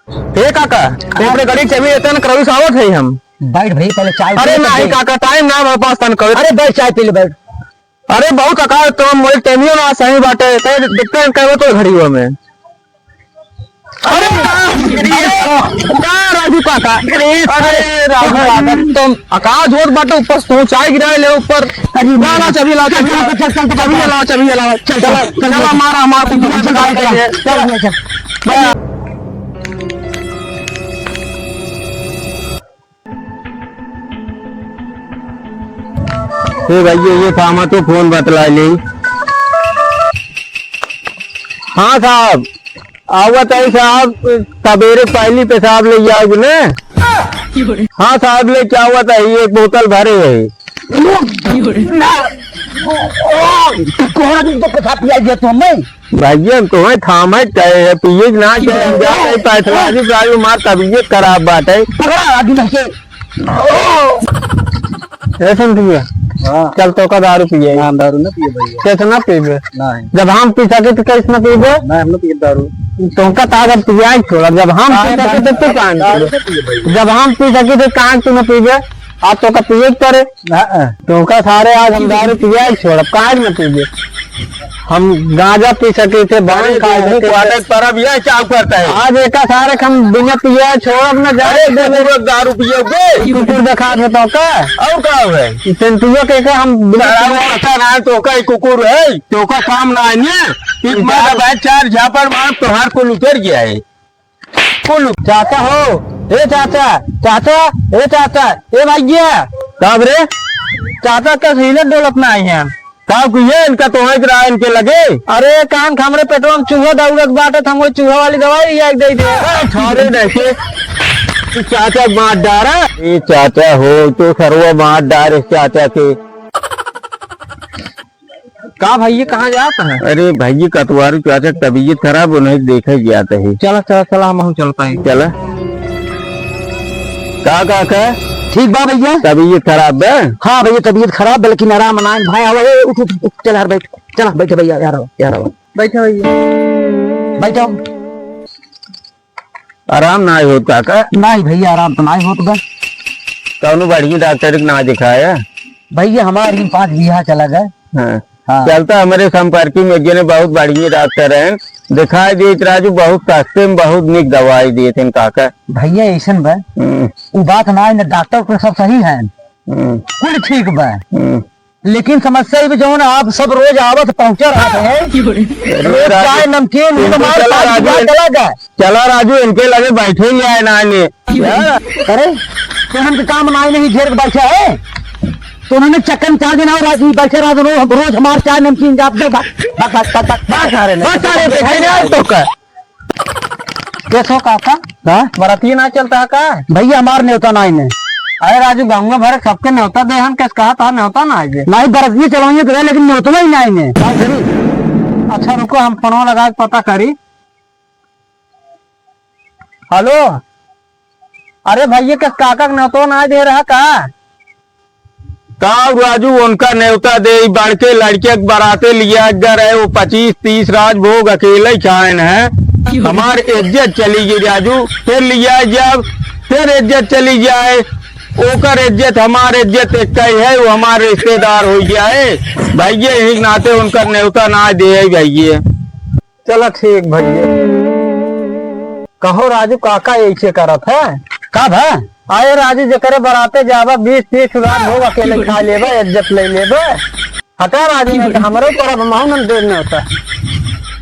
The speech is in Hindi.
हे काका अपने गाड़ी चाबी देते ना करवी सावत है हम बैठ भाई पहले चाय। अरे नहीं काका टाइम ना हमारे पास तन कर। अरे बैठ चाय पी ले बैठ। अरे बहुत काका तो मोल टेमियो ना सही बाटे तो देखते हैं कहवे तो घड़ी हुआ में। अरे राजू काका अरे राजू काका तुम आकाश होत बाटे ऊपर तो चाय गिराए ले ऊपर। ला चाबी ला चाबी चल चल चाबी ला चाबी ला चल चल हमारा हमारा चल। भैया ये था तो फोन बतला ली। हाँ साहब आवत है साहब सवेरे पहली पेशाब ले जाओगे ना। हाँ साहब ले क्या हुआ था ये एक बोतल भरे है। भैया तुम्हें थाम है पिए ना पैसा मार तबीयत खराब बात है। चल तो का दारू पिए। दारू ना पिए भैया। कैसे ना पीबे? नहीं जब हम पी सके तो कैसे ना पीबे? नहीं हम लोग पिए दारू। तो का ताकत पिया छोड़ा जब हम पी सके तो तू कहाँ? जब हम पी सके तो कहाँ तू ना पीबे? आप तो का पिए करे तो का सारे आज हम दारू पिया छोड़ा कहाँ ना पीबे? हम गांजा पी सके थे बाहर परब यह क्या करता है आज एक सारे हम बिना पिया छोड़ अपना जाए दारू पियोगे कुकुर दिखा दे तो का और क्या है सेंटुओ के हम बिना तो का कुकुर है तो का काम ना है चार झापर मार तोहार को उतर गया है कुल चाचा हो ए चाचा चाचा ए चाचा ए भैया कब रे चाचा का सीधे डोल अपना आई है साहब ये इनका तो है इनके लगे। अरे कान खामरे पेट्रोल चूहा दौड़त बाटे हमको चूहा वाली दवाई एक दे दे चाचा मार डारा ये चाचा हो तो सर्व मार डारे चाचा के का भाई कहाँ जाता है? अरे भाई कतवारू चाचा तबीयत खराब उन्हें देखे जाता है। चला चला चला हम चलता है चला का ठीक बा भैया तबीयत खराब है। हाँ भैया तबीयत खराब है लेकिन आराम ना भाई आवा उठ उठ चल यार बैठ चला बैठे भैया यार बैठे भैया बैठो। आराम ना होता का? नहीं भैया आराम तो नहीं होता। कौन बढ़िया डॉक्टर ना दिखाया भैया हमारे 5 बीघा चला गए। हाँ। चलता हमारे संपर्क में ने बहुत बढ़िया डॉक्टर है दिखाई दिए राजू बहुत सस्ते में बहुत निक दवाई दिए थे काका। भैया ऐसा बा वो बात ना है डॉक्टर को सब सही है कुल ठीक बा लेकिन समस्या भी जो ना आप सब रोज आवत पहुंचा रहे हैं चाय नमकीन चला राजू इनके लगे बैठे ही आए ना अरे तो हम काम ना नहीं घेर बैठा है तो उन्होंने चक्कर 4 दिन और बैठे रोज हमारे चाय नमकीन कैसो काका बराती ना चलता का भैया हमारे न्योता ना इन्हें। अरे राजू गाँव भर सबके न्योता दे हम कैसे कहा था न्योता ना आए नहीं बरसनी चलाएंगे तो लेकिन न्योता ही ना इन्हें। अच्छा रुको हम फोन लगा के पता करी। हेलो अरे भैया कैसे काका न्योता ना दे रहा का राजू उनका न्योता दे बढ़के लड़के बराते लिया गए वो 25-30 राजभोग अकेले खान है हमारी इज्जत चली गई राजू फिर लिया जब फिर इज्जत चली जाए ओकर इज्जत हमारे इज्जत एक है वो हमारे रिश्तेदार हो गया है भैया यही नाते उनका न्योता ना दे भैया। चलो ठीक भैया कहो राजू काका ऐसे करत है कब है आए राजू जकरे बराते जावा 20-30 राजभोग अकेले खा लेबा इज्जत ले लेबा हटा राजू हमारे पर महंगा देने होता।